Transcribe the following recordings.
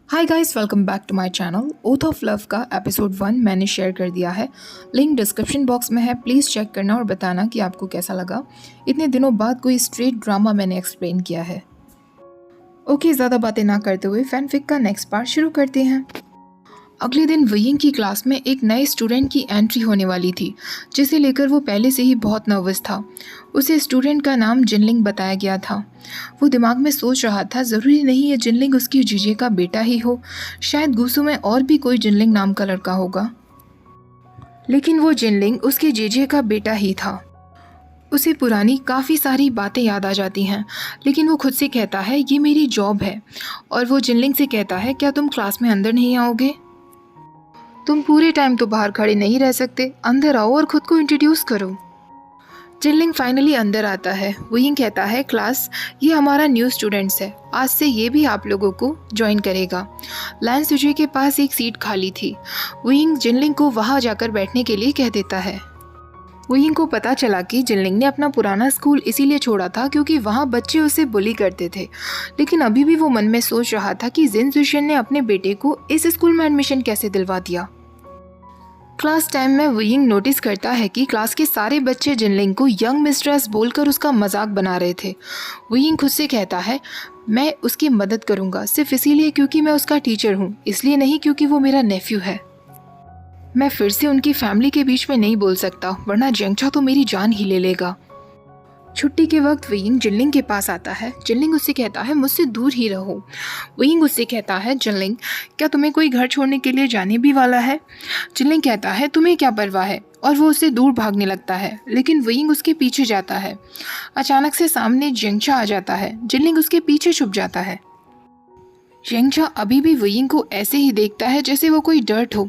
Hi guys, welcome back to my channel. Oath of love का episode 1 मैंने share कर दिया है। लिंक डिस्क्रिप्शन बॉक्स में है, प्लीज़ चेक करना और बताना कि आपको कैसा लगा। इतने दिनों बाद कोई स्ट्रेट ड्रामा मैंने एक्सप्लेन किया है। ओके, ज़्यादा बातें ना करते हुए फैनफिक का नेक्स्ट पार्ट शुरू करते हैं। अगले दिन वयिंग की क्लास में एक नए स्टूडेंट की एंट्री होने वाली थी, जिसे लेकर वो पहले से ही बहुत नर्वस था। उसे स्टूडेंट का नाम जिनलिंग बताया गया था। वो दिमाग में सोच रहा था, ज़रूरी नहीं है जिनलिंग उसकी जीजे का बेटा ही हो, शायद गुसू में और भी कोई जिनलिंग नाम का लड़का होगा। लेकिन वो जिनलिंग उसके जीजे का बेटा ही था। उसे पुरानी काफ़ी सारी बातें याद आ जाती हैं, लेकिन वो खुद से कहता है ये मेरी जॉब है। और वो जिनलिंग से कहता है, क्या तुम क्लास में अंदर नहीं आओगे? तुम पूरे टाइम तो बाहर खड़े नहीं रह सकते, अंदर आओ और खुद को इंट्रोड्यूस करो। जिनलिंग फाइनली अंदर आता है। वयिंग कहता है, क्लास, ये हमारा न्यू स्टूडेंट्स है, आज से ये भी आप लोगों को ज्वाइन करेगा। लैन सुजी के पास एक सीट खाली थी। वयिंग जिनलिंग को वहाँ जाकर बैठने के लिए कह देता है। वयिंग को पता चला कि जिनलिंग ने अपना पुराना स्कूल इसीलिए छोड़ा था क्योंकि वहाँ बच्चे उसे बुली करते थे। लेकिन अभी भी वो मन में सोच रहा था कि जिन जुशियन ने अपने बेटे को इस स्कूल में एडमिशन कैसे दिलवा दिया। क्लास टाइम में वयिंग नोटिस करता है कि क्लास के सारे बच्चे जिनलिंग को यंग मिस्ट्रेस बोलकर उसका मजाक बना रहे थे। वयिंग खुद से कहता है, मैं उसकी मदद करूंगा सिर्फ इसीलिए क्योंकि मैं उसका टीचर हूँ, इसलिए नहीं क्योंकि वो मेरा नेफ्यू है। मैं फिर से उनकी फैमिली के बीच में नहीं बोल सकता, वरना जेंगचा तो मेरी जान ही ले लेगा। छुट्टी के वक्त वयिंग जिनलिंग के पास आता है। जिनलिंग उससे कहता है, मुझसे दूर ही रहो। वयिंग उससे कहता है, जिनलिंग, क्या तुम्हें कोई घर छोड़ने के लिए जाने भी वाला है? जिनलिंग कहता है, तुम्हें क्या परवाह है, और वो उससे दूर भागने लगता है। लेकिन वयिंग उसके पीछे जाता है। अचानक से सामने जेंगचा आ जाता है। जिनलिंग उसके पीछे छुप जाता है। जेंगचा अभी भी वयिंग को ऐसे ही देखता है जैसे वो कोई डर्ट हो।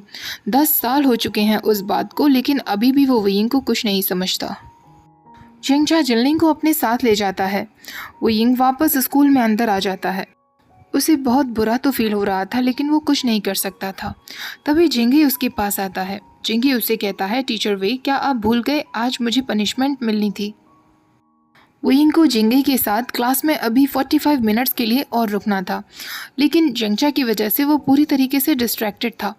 10 साल हो चुके हैं उस बात को, लेकिन अभी भी वो वयिंग को कुछ नहीं समझता। जेंगचा जिनलिंग को अपने साथ ले जाता है। वयिंग वापस स्कूल में अंदर आ जाता है। उसे बहुत बुरा तो फील हो रहा था, लेकिन वो कुछ नहीं कर सकता था। तभी जिंगी उसके पास आता है। जिंगी उसे कहता है, टीचर वे, क्या आप भूल गए आज मुझे पनिशमेंट मिलनी थी? वयिंग को जिंगी के साथ क्लास में अभी 45 मिनट्स के लिए और रुकना था, लेकिन जेंगचा की वजह से वो पूरी तरीके से डिस्ट्रैक्टेड था।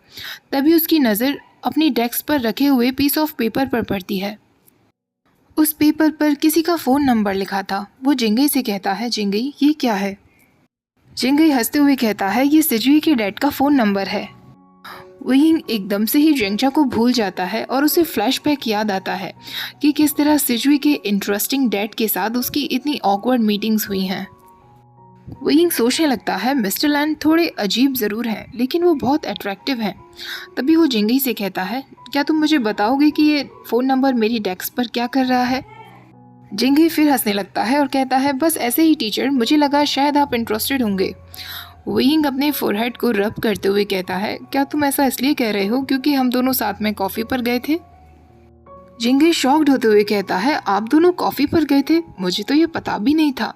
तभी उसकी नज़र अपनी डेस्क पर रखे हुए पीस ऑफ पेपर पर पड़ती है। उस पेपर पर किसी का फ़ोन नंबर लिखा था। वो जिंगी से कहता है, जिंगी, ये क्या है? जिंगी हंसते हुए कहता है, ये सिजुई के डैड का फ़ोन नंबर है। वयिंग एकदम से ही जेंगचा को भूल जाता है और उसे फ्लैशबैक याद आता है कि किस तरह सिजुई के इंटरेस्टिंग डैड के साथ उसकी इतनी ऑकवर्ड मीटिंग्स हुई हैं। वयिंग सोचने लगता है, मिस्टर लैन थोड़े अजीब ज़रूर हैं, लेकिन वो बहुत अट्रैक्टिव हैं। तभी वो जिंगी से कहता है, क्या तुम मुझे बताओगे कि ये फ़ोन नंबर मेरी डेस्क पर क्या कर रहा है? जिंगी फिर हंसने लगता है और कहता है, बस ऐसे ही टीचर, मुझे लगा शायद आप इंटरेस्टेड होंगे। वयिंग अपने फोरहेड को रब करते हुए कहता है, क्या तुम ऐसा इसलिए कह रहे हो क्योंकि हम दोनों साथ में कॉफ़ी पर गए थे? जिंगी शॉक्ड होते हुए कहता है, आप दोनों कॉफ़ी पर गए थे? मुझे तो ये पता भी नहीं था।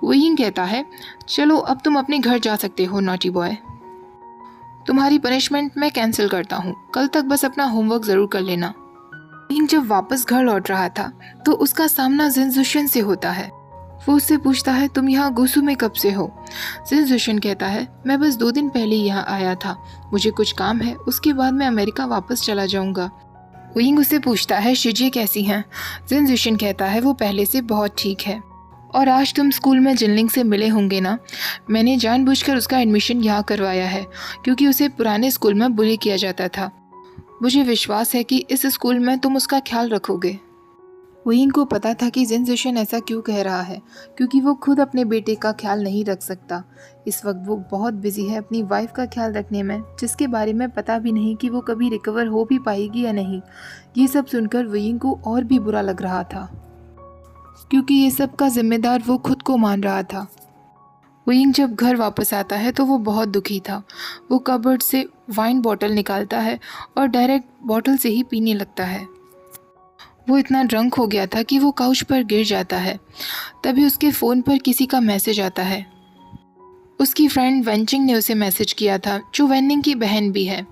वयिंग कहता है, चलो अब तुम अपने घर जा सकते हो नॉटी बॉय। तुम्हारी पनिशमेंट मैं कैंसिल करता हूँ, कल तक बस अपना होमवर्क ज़रूर कर लेना। वयिंग जब वापस घर लौट रहा था तो उसका सामना जिन जुशियन से होता है। वो उससे पूछता है, तुम यहाँ गुसू में कब से हो? जिन जुशियन कहता है, मैं बस 2 दिन पहले यहाँ आया था, मुझे कुछ काम है, उसके बाद मैं अमेरिका वापस चला जाऊँगा। वयिंग उससे पूछता है, शिजी कैसी हैं? जिन जुशियन कहता है, वो पहले से बहुत ठीक है। और आज तुम स्कूल में जिनलिंग से मिले होंगे ना? मैंने जानबूझकर उसका एडमिशन यहाँ करवाया है क्योंकि उसे पुराने स्कूल में बुली किया जाता था। मुझे विश्वास है कि इस स्कूल में तुम उसका ख्याल रखोगे। वयिंग को पता था कि जिन जुशियन ऐसा क्यों कह रहा है, क्योंकि वो खुद अपने बेटे का ख्याल नहीं रख सकता। इस वक्त वो बहुत बिजी है अपनी वाइफ का ख्याल रखने में, जिसके बारे में पता भी नहीं कि वो कभी रिकवर हो भी पाएगी या नहीं। ये सब सुनकर वयिंग को और भी बुरा लग रहा था, क्योंकि ये सब का जिम्मेदार वो खुद को मान रहा था। वयिंग जब घर वापस आता है तो वो बहुत दुखी था। वो कबर्ड से वाइन बॉटल निकालता है और डायरेक्ट बॉटल से ही पीने लगता है। वो इतना ड्रंक हो गया था कि वो काउच पर गिर जाता है। तभी उसके फ़ोन पर किसी का मैसेज आता है। उसकी फ्रेंड वेंचिंग ने उसे मैसेज किया था, जो वेनिंग की बहन भी है।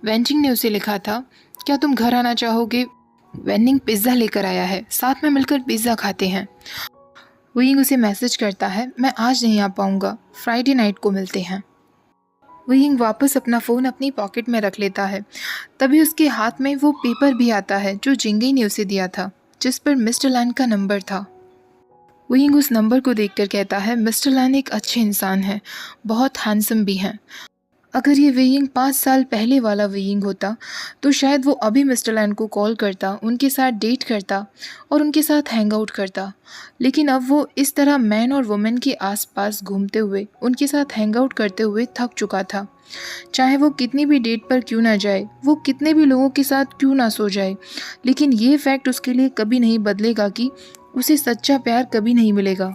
वेंचिंग ने उसे लिखा था, क्या तुम घर आना चाहोगे? वेनिंग पिज़्ज़ा लेकर आया है, साथ में मिलकर पिज़्ज़ा खाते हैं। वयिंग उसे मैसेज करता है, मैं आज नहीं आ पाऊँगा, फ्राइडे नाइट को मिलते हैं। वुयिंग वापस अपना फ़ोन अपनी पॉकेट में रख लेता है। तभी उसके हाथ में वो पेपर भी आता है जो जिंगी ने उसे दिया था, जिस पर मिस्टर लैन का नंबर था। वुयिंग उस नंबर को देखकर कहता है, मिस्टर लैन एक अच्छे इंसान हैं, बहुत हैंडसम भी हैं। अगर ये वुयिंग 5 साल पहले वाला वुयिंग होता तो शायद वो अभी मिस्टर लैन को कॉल करता, उनके साथ डेट करता और उनके साथ हैंग आउट करता। लेकिन अब वो इस तरह मैन और वुमेन के आसपास घूमते हुए, उनके साथ हैंग आउट करते हुए थक चुका था। चाहे वो कितनी भी डेट पर क्यों ना जाए, वो कितने भी लोगों के साथ क्यों ना सो जाए, लेकिन ये फैक्ट उसके लिए कभी नहीं बदलेगा कि उसे सच्चा प्यार कभी नहीं मिलेगा,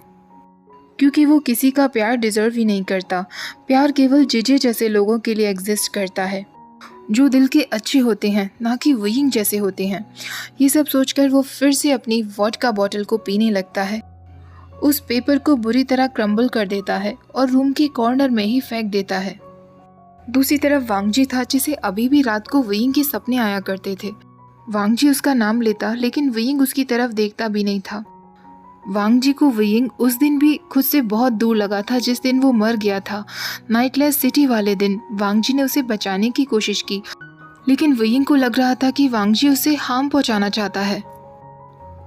क्योंकि वो किसी का प्यार डिजर्व ही नहीं करता। प्यार केवल जेजे जैसे लोगों के लिए एग्जिस्ट करता है, जो दिल के अच्छे होते हैं, ना कि वुयिंग जैसे होते हैं। ये सब सोचकर वो फिर से अपनी वोडका बॉटल को पीने लगता है, उस पेपर को बुरी तरह क्रम्बल कर देता है और रूम के कॉर्नर में ही फेंक देता है। दूसरी तरफ वांगजी था, जिसे अभी भी रात को वुयिंग के सपने आया करते थे। वांगजी उसका नाम लेता, लेकिन वुयिंग उसकी तरफ देखता भी नहीं था। वांगजी को वुयिंग उस दिन भी खुद से बहुत दूर लगा था जिस दिन वो मर गया था। नाइटलेस सिटी वाले दिन वांगजी ने उसे बचाने की कोशिश की, लेकिन वुयिंग को लग रहा था कि वांगजी उसे हार्म पहुंचाना चाहता है।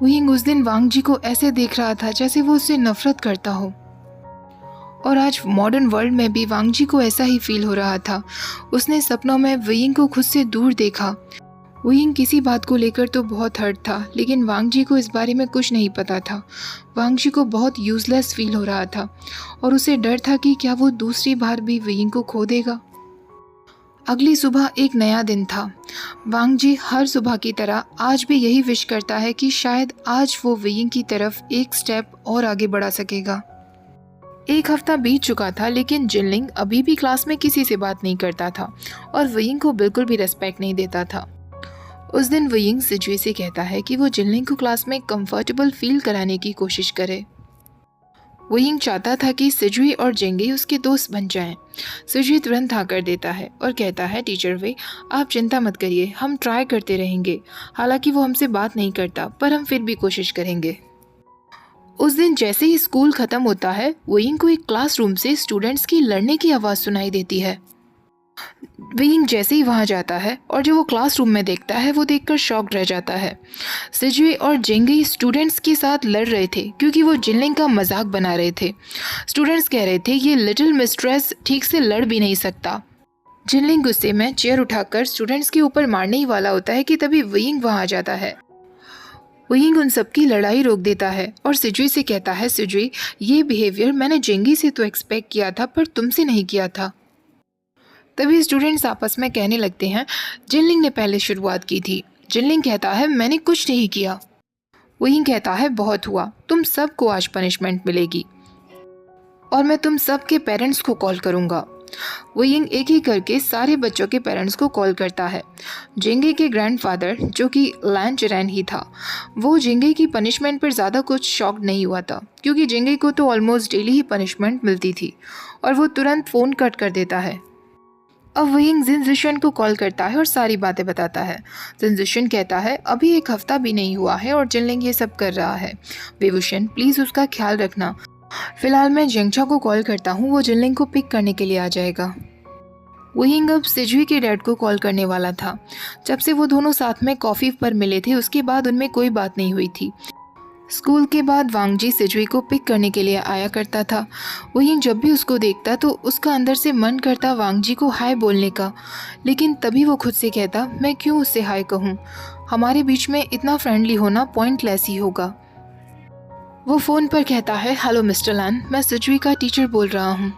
वुयिंग उस दिन वांगजी को ऐसे देख रहा था जैसे वो उससे नफरत करता हो, और आज मॉडर्न वर्ल्ड में भी वांगजी को ऐसा ही फील हो रहा था। उसने सपनों में वुयिंग को खुद से दूर देखा। वुयिंग किसी बात को लेकर तो बहुत हर्ट था, लेकिन वांगजी को इस बारे में कुछ नहीं पता था। वांगजी को बहुत यूजलेस फील हो रहा था और उसे डर था कि क्या वो दूसरी बार भी वुयिंग को खो देगा। अगली सुबह एक नया दिन था। वांगजी हर सुबह की तरह आज भी यही विश करता है कि शायद आज वो वुयिंग की तरफ एक स्टेप और आगे बढ़ा सकेगा। एक हफ्ता बीत चुका था, लेकिन जिनलिंग अभी भी क्लास में किसी से बात नहीं करता था और वुयिंग को बिल्कुल भी रेस्पेक्ट नहीं देता था। उस दिन वुयिंग सिजुई से कहता है कि वो जिनलिंग को क्लास में कंफर्टेबल फील कराने की कोशिश करे। वुयिंग चाहता था कि सिजुई और जिंगी उसके दोस्त बन जाएं। सिजुई तुरंत हाँ कर देता है और कहता है, टीचर वे, आप चिंता मत करिए, हम ट्राई करते रहेंगे। हालांकि वो हमसे बात नहीं करता, पर हम फिर भी कोशिश करेंगे। उस दिन जैसे ही स्कूल खत्म होता है, वुयिंग को एक क्लासरूम से स्टूडेंट्स की लड़ने की आवाज़ सुनाई देती है। वुयिंग जैसे ही वहां जाता है और जो वो क्लासरूम में देखता है वो देखकर शॉक्ड रह जाता है। सिजुई और जिंगी स्टूडेंट्स के साथ लड़ रहे थे क्योंकि वो जिनलिंग का मजाक बना रहे थे। स्टूडेंट्स कह रहे थे ये लिटिल मिस्ट्रेस ठीक से लड़ भी नहीं सकता। जिनलिंग गुस्से में चेयर उठाकर स्टूडेंट्स के ऊपर मारने ही वाला होता है कि तभी वुयिंग वहां आ जाता है। वुयिंग उन सबकी लड़ाई रोक देता है और सिजुई से कहता है, सिजुई, ये बिहेवियर मैंने जिंगी से तो एक्सपेक्ट किया था, पर तुमसे नहीं किया था। तभी स्टूडेंट्स आपस में कहने लगते हैं, जिनलिंग ने पहले शुरुआत की थी। जिनलिंग कहता है, मैंने कुछ नहीं किया। वुयिंग कहता है, बहुत हुआ, तुम सबको आज पनिशमेंट मिलेगी और मैं तुम सब के पेरेंट्स को कॉल करूंगा। वुयिंग एक एक करके सारे बच्चों के पेरेंट्स को कॉल करता है। जिंगी के ग्रैंडफादर, जो कि लैन चिरैन ही था, वो जिंगी की पनिशमेंट पर ज़्यादा कुछ शॉक्ड नहीं हुआ था, क्योंकि जिंगी को तो ऑलमोस्ट डेली ही पनिशमेंट मिलती थी, और वो तुरंत फ़ोन कट कर देता है। अब वुयिंग जिनजुशन को कॉल करता है और सारी बातें बताता है। जिनजुशन कहता है, अभी एक हफ्ता भी नहीं हुआ है और जिनलिंग ये सब कर रहा है। वेवुशन, प्लीज़ उसका ख्याल रखना। फिलहाल मैं जिंगचा को कॉल करता हूँ, वो जिनलिंग को पिक करने के लिए आ जाएगा। वुयिंग अब सिजुई के डैड को कॉल करने वाला था। जब से वो दोनों साथ में कॉफ़ी पर मिले थे, उसके बाद उनमें कोई बात नहीं हुई थी। स्कूल के बाद वांगजी सिजुई को पिक करने के लिए आया करता था। वुयिंग जब भी उसको देखता तो उसका अंदर से मन करता वांगजी को हाय बोलने का, लेकिन तभी वो खुद से कहता, मैं क्यों उससे हाय कहूँ, हमारे बीच में इतना फ्रेंडली होना पॉइंटलेस ही होगा। वो फ़ोन पर कहता है, हेलो मिस्टर लैन, मैं सिजुई का टीचर बोल रहा हूँ।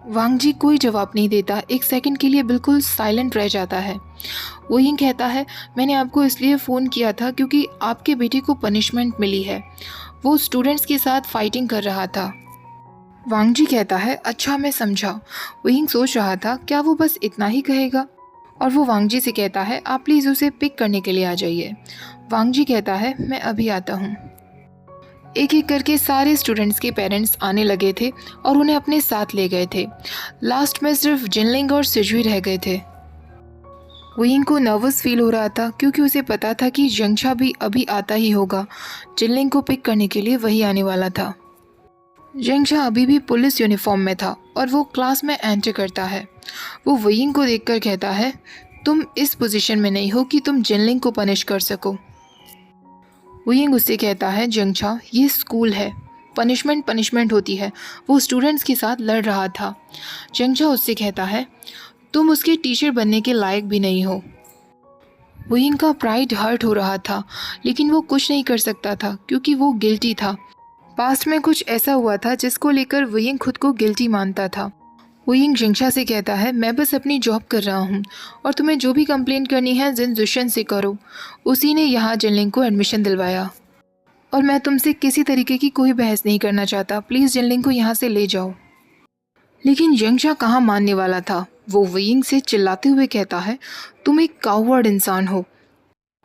वांगजी कोई जवाब नहीं देता, एक सेकंड के लिए बिल्कुल साइलेंट रह जाता है। वुयिंग कहता है, मैंने आपको इसलिए फ़ोन किया था क्योंकि आपके बेटे को पनिशमेंट मिली है, वो स्टूडेंट्स के साथ फाइटिंग कर रहा था। वांगजी कहता है, अच्छा मैं समझा। वुयिंग सोच रहा था क्या वो बस इतना ही कहेगा, और वो वांगजी से कहता है, आप प्लीज़ उसे पिक करने के लिए आ जाइए। वांगजी कहता है, मैं अभी आता हूँ। एक एक करके सारे स्टूडेंट्स के पेरेंट्स आने लगे थे और उन्हें अपने साथ ले गए थे। लास्ट में सिर्फ जिनलिंग और सिजुई रह गए थे। वुयिंग को नर्वस फील हो रहा था क्योंकि उसे पता था कि जिंगचा भी अभी आता ही होगा। जिनलिंग को पिक करने के लिए वही आने वाला था। जेंगशा अभी भी पुलिस यूनिफॉर्म में था और वो क्लास में एंटर करता है। वो वुयिंग को देखकर कहता है, तुम इस पोजीशन में नहीं हो कि तुम जिनलिंग को पनिश कर सको। वुयिंग उससे कहता है, जेंगशा ये स्कूल है, पनिशमेंट पनिशमेंट होती है। वो स्टूडेंट्स के साथ लड़ रहा था। जेंगशा उससे कहता है, तुम उसके टीचर बनने के लायक भी नहीं हो। वुयिंग का प्राइड हर्ट हो रहा था, लेकिन वो कुछ नहीं कर सकता था क्योंकि वो गिल्टी था। पास्ट में कुछ ऐसा हुआ था जिसको लेकर वुयिंग खुद को गिल्टी मानता था। वुयिंग जेंगशा से कहता है, मैं बस अपनी जॉब कर रहा हूँ और तुम्हें जो भी कंप्लेंट करनी है जिन जुशन से करो। उसी ने यहाँ जिनलिंग को एडमिशन दिलवाया और मैं तुमसे किसी तरीके की कोई बहस नहीं करना चाहता। प्लीज़ जिनलिंग को यहाँ से ले जाओ। लेकिन जेंगशा कहाँ मानने वाला था। वो वुयिंग से चिल्लाते हुए कहता है, तुम एक कावर्ड इंसान हो।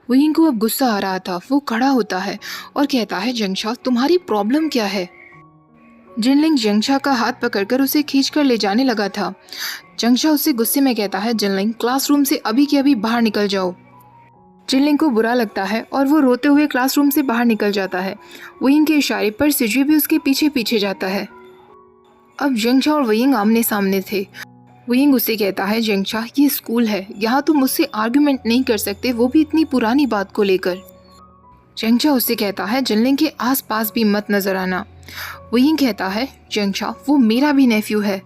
वुयिंग को अब गुस्सा आ रहा था। वो खड़ा होता है और कहता है, जेंगशा तुम्हारी प्रॉब्लम क्या है। जिनलिंग जेंगशा का हाथ पकड़कर उसे खींचकर ले जाने लगा था। जेंगशा उससे गुस्से में कहता है, जिनलिंग क्लासरूम से अभी के अभी बाहर निकल जाओ। जिनलिंग को बुरा लगता है और वो रोते हुए क्लासरूम से बाहर निकल जाता है। वुयिंग के इशारे पर सिजुई भी उसके पीछे पीछे जाता है। अब जेंगशा और वुयिंग आमने सामने थे। वुयिंग उससे कहता है, जेंगशा ये स्कूल है, यहाँ तुम मुझसे आर्ग्यूमेंट नहीं कर सकते, वो भी इतनी पुरानी बात को लेकर। जेंगशा उससे कहता है, जिनलिंग के आसपास भी मत नजर आना। वुयिंग कहता है, जेंगशा वो मेरा भी नेफ्यू है।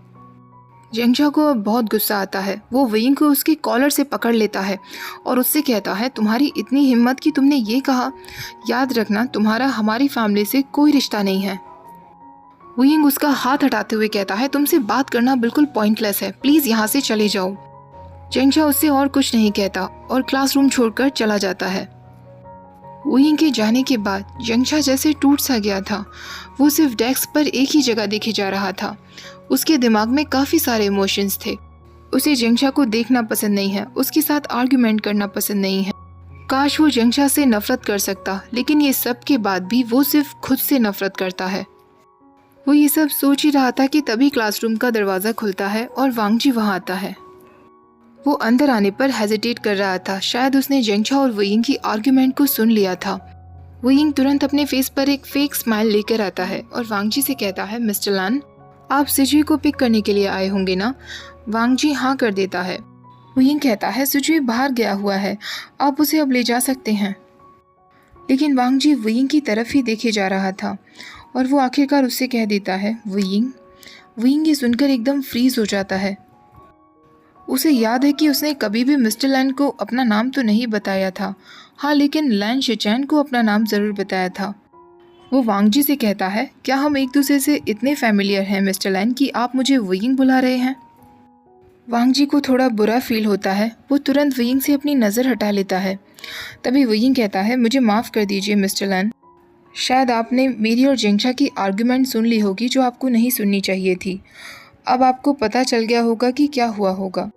जेंगशा को अब बहुत गुस्सा आता है। वो वुयिंग को उसके कॉलर से पकड़ लेता है और उससे कहता है, तुम्हारी इतनी हिम्मत कि तुमने ये कहा, याद रखना तुम्हारा हमारी फैमिली से कोई रिश्ता नहीं है। वुयिंग उसका हाथ हटाते हुए कहता है, तुमसे बात करना बिल्कुल पॉइंटलेस है, प्लीज़ यहाँ से चले जाओ। जेंगशा उससे और कुछ नहीं कहता और क्लासरूम छोड़कर चला जाता है। वुयिंग के जाने के बाद जेंगशा जैसे टूट सा गया था। वो सिर्फ डेस्क पर एक ही जगह देखे जा रहा था। उसके दिमाग में काफ़ी सारे इमोशंस थे। उसे जेंगशा को देखना पसंद नहीं है, उसके साथ आर्ग्यूमेंट करना पसंद नहीं है। काश वो जेंगशा से नफरत कर सकता, लेकिन ये सब के बाद भी वो सिर्फ खुद से नफरत करता है। वो ये सब सोच ही रहा था कि तभी क्लासरूम का दरवाज़ा खुलता है और वांगजी वहाँ आता है। वो अंदर आने पर हेजिटेट कर रहा था। शायद उसने जेंगशा और वुयिंग की आर्ग्यूमेंट को सुन लिया था। वुयिंग तुरंत अपने फेस पर एक फेक स्माइल लेकर आता है और वांगजी से कहता है, मिस्टर लान आप सिजुई को पिक करने के लिए आए होंगे ना। वांगजी हाँ कर देता है। वुयिंग कहता है, सिजुई बाहर गया हुआ है, आप उसे अब ले जा सकते हैं। लेकिन वांगजी वुयिंग की तरफ ही देखे जा रहा था और वो आखिरकार उससे कह देता है, वुयिंग। वुयिंग ये सुनकर एकदम फ्रीज हो जाता है। उसे याद है कि उसने कभी भी मिस्टर लैन को अपना नाम तो नहीं बताया था। हाँ, लेकिन लैन शिचैन को अपना नाम ज़रूर बताया था। वो वांगजी से कहता है, क्या हम एक दूसरे से इतने फैमिलियर हैं मिस्टर लैन कि आप मुझे वुयिंग बुला रहे हैं। वांगजी को थोड़ा बुरा फील होता है। वो तुरंत वुयिंग से अपनी नज़र हटा लेता है। तभी वुयिंग कहता है, मुझे माफ़ कर दीजिए मिस्टर लैन, शायद आपने मेरी और जेंगशा की आर्ग्यूमेंट सुन ली होगी जो आपको नहीं सुननी चाहिए थी। अब आपको पता चल गया होगा कि क्या हुआ होगा।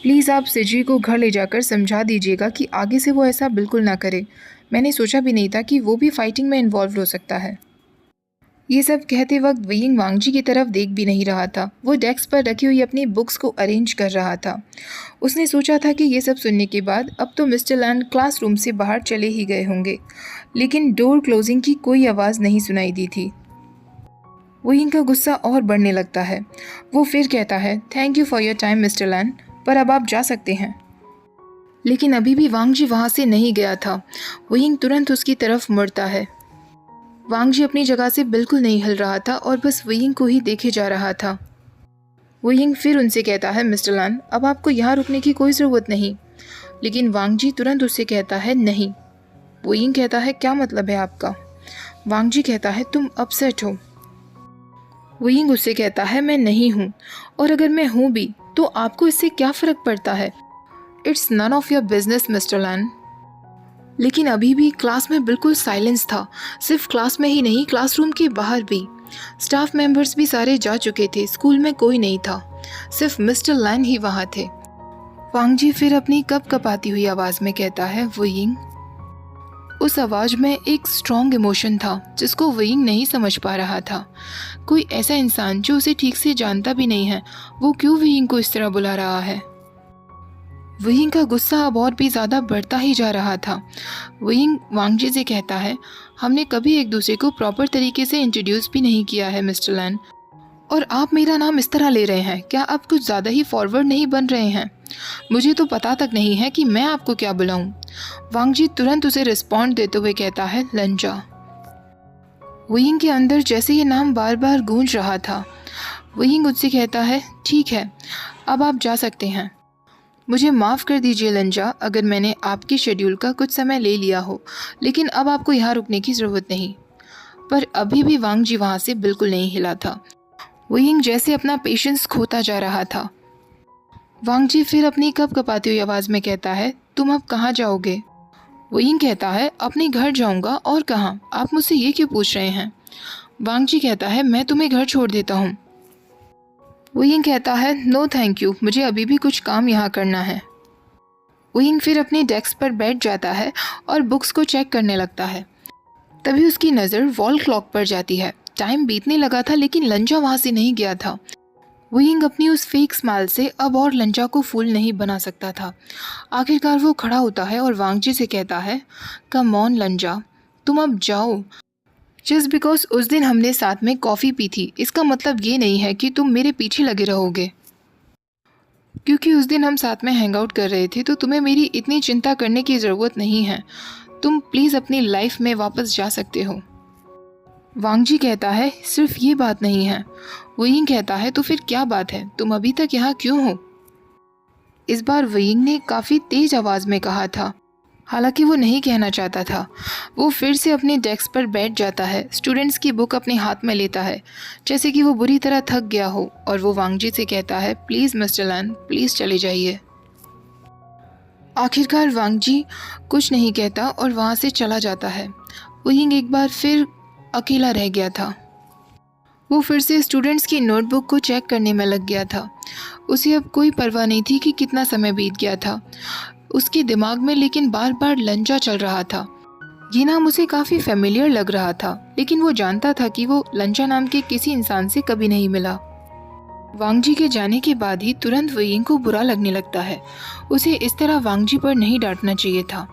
प्लीज़ आप सिजुई को घर ले जाकर समझा दीजिएगा कि आगे से वो ऐसा बिल्कुल ना करे। मैंने सोचा भी नहीं था कि वो भी फाइटिंग में इन्वॉल्व हो सकता है। ये सब कहते वक्त वुयिंग वांगजी की तरफ देख भी नहीं रहा था। वो डेस्क पर रखी हुई अपनी बुक्स को अरेंज कर रहा था। उसने सोचा था कि ये सब सुनने के बाद अब तो मिस्टर लैन क्लासरूम से बाहर चले ही गए होंगे, लेकिन डोर क्लोजिंग की कोई आवाज़ नहीं सुनाई दी थी। वुयिंग का गुस्सा और बढ़ने लगता है। वो फिर कहता है, thank you for your time mister Lan, पर अब आप जा सकते हैं। लेकिन अभी भी वांगजी वहाँ से नहीं गया था। वुयिंग तुरंत उसकी तरफ मुड़ता है। वांगजी अपनी जगह से बिल्कुल नहीं हिल रहा था और बस वुयिंग को ही देखे जा रहा था। वुयिंग फिर उनसे कहता है, मिस्टर लैन अब आपको यहाँ रुकने की कोई ज़रूरत नहीं। लेकिन वांगजी तुरंत उससे कहता है, नहीं। वुयिंग कहता है, क्या मतलब है आपका। वांगजी कहता है, तुम अपसेट हो। वुयिंग उससे कहता है, मैं नहीं हूँ, और अगर मैं हूँ भी तो आपको इससे क्या फ़र्क पड़ता है। It's none of your business mister Lan. लेकिन अभी भी क्लास में बिल्कुल साइलेंस था। सिर्फ क्लास में ही नहीं, क्लासरूम के बाहर भी। स्टाफ मेंबर्स भी सारे जा चुके थे। स्कूल में कोई नहीं था, सिर्फ मिस्टर लैन ही वहाँ थे। वांगजी फिर अपनी कप कपाती हुई आवाज़ में कहता है, वुयिंग। उस आवाज़ में एक स्ट्रॉन्ग इमोशन था जिसको वुयिंग नहीं समझ पा रहा था। कोई ऐसा इंसान जो उसे ठीक से जानता भी नहीं है, वो क्यों वुयिंग को इस तरह बुला रहा है। वुयिंग का गुस्सा अब और भी ज़्यादा बढ़ता ही जा रहा था। वुयिंग वांगजी से कहता है, हमने कभी एक दूसरे को प्रॉपर तरीके से इंट्रोड्यूस भी नहीं किया है मिस्टर लैन, और आप मेरा नाम इस तरह ले रहे हैं। क्या आप कुछ ज़्यादा ही फॉरवर्ड नहीं बन रहे हैं? मुझे तो पता तक नहीं है कि मैं आपको क्या बुलाऊं। वांगजी तुरंत उसे रिस्पॉन्ड देते हुए कहता है, लंजा। वुयिंग के अंदर जैसे ये नाम बार बार गूंज रहा था। वुयिंग उससे कहता है, ठीक है, अब आप जा सकते हैं। मुझे माफ़ कर दीजिए लंजा, अगर मैंने आपके शेड्यूल का कुछ समय ले लिया हो, लेकिन अब आपको यहाँ रुकने की ज़रूरत नहीं। पर अभी भी वांगजी वहाँ से बिल्कुल नहीं हिला था। वुयिंग जैसे अपना पेशेंस खोता जा रहा था। वांगजी फिर अपनी कपकपाती हुई आवाज़ में कहता है, तुम अब कहाँ जाओगे? वुयिंग कहता है, अपने घर जाऊँगा, और कहाँ? आप मुझसे ये क्यों पूछ रहे हैं? वांगजी कहता है, मैं तुम्हें घर छोड़ देता हूँ। वुयिंग कहता है, नो थैंक यू, मुझे अभी भी कुछ काम यहाँ करना है। वुयिंग फिर अपनी डेस्क पर बैठ जाता है और बुक्स को चेक करने लगता है। तभी उसकी नज़र वॉल क्लॉक पर जाती है। टाइम बीतने लगा था, लेकिन लंजा वहाँ से नहीं गया था। वुयिंग अपनी उस फेक स्माइल से अब और लंजा को फूल नहीं बना सकता था। आखिरकार वो खड़ा होता है और वांगजी से कहता है, कम ऑन लंजा, तुम अब जाओ। जस्ट बिकॉज उस दिन हमने साथ में कॉफ़ी पी थी, इसका मतलब ये नहीं है कि तुम मेरे पीछे लगे रहोगे। क्योंकि उस दिन हम साथ में हैंग आउट कर रहे थे, तो तुम्हें मेरी इतनी चिंता करने की ज़रूरत नहीं है। तुम प्लीज़ अपनी लाइफ में वापस जा सकते हो। वांगजी कहता है, सिर्फ ये बात नहीं है। वुयिंग कहता है, तो फिर क्या बात है? तुम अभी तक यहाँ क्यों हो? इस बार वुयिंग ने काफ़ी तेज आवाज़ में कहा था, हालांकि वो नहीं कहना चाहता था। वो फिर से अपने डेस्क पर बैठ जाता है, स्टूडेंट्स की बुक अपने हाथ में लेता है, जैसे कि वो बुरी तरह थक गया हो, और वो वांगजी से कहता है, प्लीज़ मिस्टर लैन, प्लीज़ चले जाइए। आखिरकार वांगजी कुछ नहीं कहता और वहाँ से चला जाता है। वुयिंग एक बार फिर अकेला रह गया था। वो फिर से स्टूडेंट्स की नोटबुक को चेक करने में लग गया था। उसे अब कोई परवाह नहीं थी कि कितना समय बीत गया था उसके दिमाग में, लेकिन बार बार लंजा चल रहा था। ये नाम उसे काफ़ी फेमिलियर लग रहा था, लेकिन वो जानता था कि वो लंजा नाम के किसी इंसान से कभी नहीं मिला। वांगजी के जाने के बाद ही तुरंत वुयिंग को बुरा लगने लगता है। उसे इस तरह वांगजी पर नहीं डांटना चाहिए था।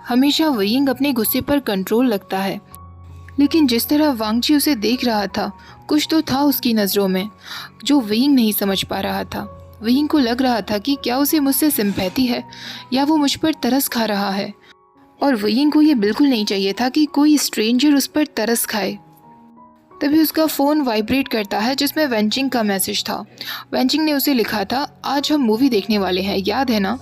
हमेशा वुयिंग अपने गुस्से पर कंट्रोल रखता है, लेकिन जिस तरह वांगजी उसे देख रहा था, कुछ तो था उसकी नज़रों में जो वुयिंग नहीं समझ पा रहा था। वुयिंग को लग रहा था कि क्या उसे मुझसे सिंपैथी है या वो मुझ पर तरस खा रहा है, और वुयिंग को ये बिल्कुल नहीं चाहिए था कि कोई स्ट्रेंजर उस पर तरस खाए। तभी उसका फ़ोन वाइब्रेट करता है, जिसमें वेंचिंग का मैसेज था। वेंचिंग ने उसे लिखा था, आज हम मूवी देखने वाले हैं, याद है ना?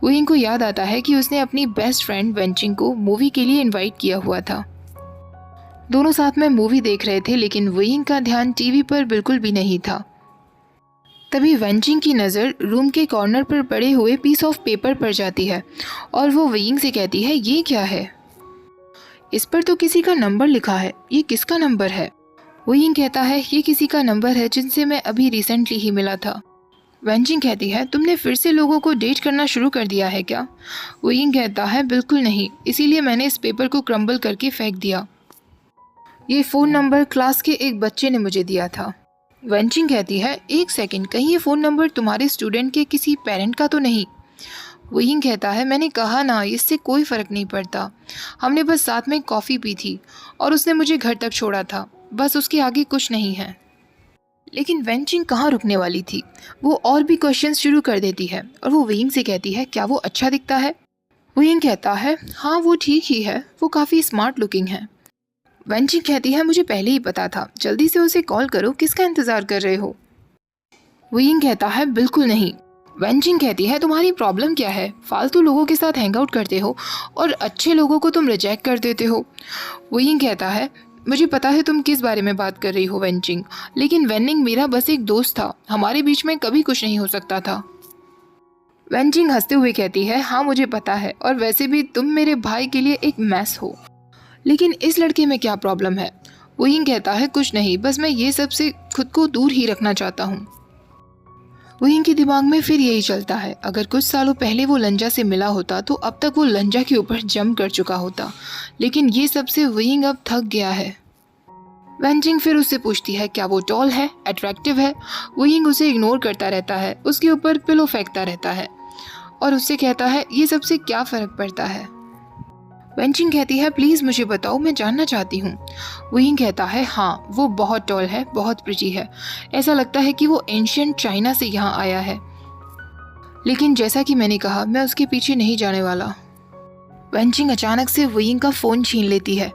वुयिंग को याद आता है कि उसने अपनी बेस्ट फ्रेंड वेंचिंग को मूवी के लिए इन्वाइट किया हुआ था। दोनों साथ में मूवी देख रहे थे, लेकिन वुयिंग का ध्यान टीवी पर बिल्कुल भी नहीं था। तभी वेंचिंग की नज़र रूम के कॉर्नर पर पड़े हुए पीस ऑफ पेपर पर जाती है और वो वुयिंग से कहती है, ये क्या है? इस पर तो किसी का नंबर लिखा है, ये किसका नंबर है? वुयिंग कहता है, ये किसी का नंबर है जिनसे मैं अभी रिसेंटली ही मिला था। वेंचिंग कहती है, तुमने फिर से लोगों को डेट करना शुरू कर दिया है क्या? वुयिंग कहता है, बिल्कुल नहीं, इसीलिए मैंने इस पेपर को क्रम्बल करके फेंक दिया। ये फ़ोन नंबर क्लास के एक बच्चे ने मुझे दिया था। वेंचिंग कहती है, एक सेकंड, कहीं ये फ़ोन नंबर तुम्हारे स्टूडेंट के किसी पेरेंट का तो नहीं? वुयिंग कहता है, मैंने कहा ना, इससे कोई फ़र्क नहीं पड़ता। हमने बस साथ में कॉफ़ी पी थी और उसने मुझे घर तक छोड़ा था, बस उसके आगे कुछ नहीं है। लेकिन वेंचिंग कहाँ रुकने वाली थी, वो और भी क्वेश्चंस शुरू कर देती है और वो वुयिंग से कहती है, क्या वो अच्छा दिखता है? वुयिंग कहता है, हाँ वो ठीक ही है, वो काफ़ी स्मार्ट लुकिंग है। वेंचिंग कहती है, मुझे पहले ही पता था, जल्दी से उसे कॉल करो, किसका इंतज़ार कर रहे हो? वुयिंग कहता है, बिल्कुल नहीं। वेंचिंग कहती है, तुम्हारी प्रॉब्लम क्या है? फालतू लोगों के साथ हैंग आउट करते हो और अच्छे लोगों को तुम रिजेक्ट कर देते हो। वुयिंग कहता है, मुझे पता है तुम किस बारे में बात कर रही हो वेंचिंग, लेकिन वेनिंग मेरा बस एक दोस्त था, हमारे बीच में कभी कुछ नहीं हो सकता था। वेंचिंग हंसते हुए कहती है, हाँ मुझे पता है, और वैसे भी तुम मेरे भाई के लिए एक मैस हो, लेकिन इस लड़के में क्या प्रॉब्लम है? वुयिंग कहता है, कुछ नहीं, बस मैं ये सब से खुद को दूर ही रखना चाहता हूँ। वुयिंग के दिमाग में फिर यही चलता है, अगर कुछ सालों पहले वो लंजा से मिला होता तो अब तक वो लंजा के ऊपर जंप कर चुका होता, लेकिन ये सब से वुयिंग अब थक गया है। वेंचिंग फिर उससे पूछती है, क्या वो टॉल है, अट्रैक्टिव है? वुयिंग उसे इग्नोर करता रहता है, उसके ऊपर पिलो फेंकता रहता है और उससे कहता है ये सबसे क्या फ़र्क पड़ता है। वेंचिंग कहती है प्लीज़ मुझे बताओ, मैं जानना चाहती हूँ। वुयिंग कहता है हाँ वो बहुत टॉल है, बहुत प्रिटी है, ऐसा लगता है कि वो एंशियंट चाइना से यहाँ आया है, लेकिन जैसा कि मैंने कहा मैं उसके पीछे नहीं जाने वाला। वेंचिंग अचानक से वुयिंग का फ़ोन छीन लेती है।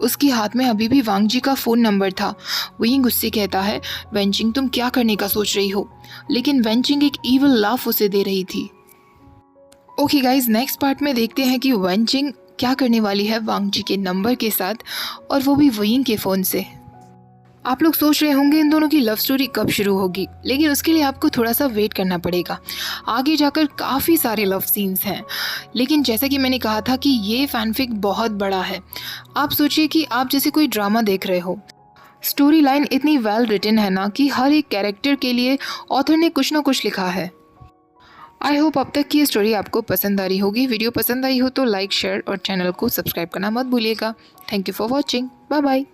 उसके हाथ में अभी भी वांग जी का फ़ोन नंबर था। वुयिंग उससे कहता है वेंचिंग तुम क्या करने का सोच रही हो, लेकिन वेंचिंग एक ईविल लाफ उसे दे रही थी। ओके गाइज, नेक्स्ट पार्ट में देखते हैं कि वेंचिंग क्या करने वाली है वांग जी के नंबर के साथ, और वो भी वुयिंग के फ़ोन से। आप लोग सोच रहे होंगे इन दोनों की लव स्टोरी कब शुरू होगी, लेकिन उसके लिए आपको थोड़ा सा वेट करना पड़ेगा। आगे जाकर काफ़ी सारे लव सीन्स हैं, लेकिन जैसा कि मैंने कहा था कि ये फैनफिक बहुत बड़ा है। आप सोचिए कि आप जैसे कोई ड्रामा देख रहे हो, स्टोरी लाइन इतनी वेल रिटन है ना कि हर एक कैरेक्टर के लिए ऑथर ने कुछ ना कुछ लिखा है। आई होप अब तक की ये स्टोरी आपको पसंद आ रही होगी। वीडियो पसंद आई हो तो लाइक, शेयर और चैनल को सब्सक्राइब करना मत भूलिएगा। Thank you for watching. Bye bye.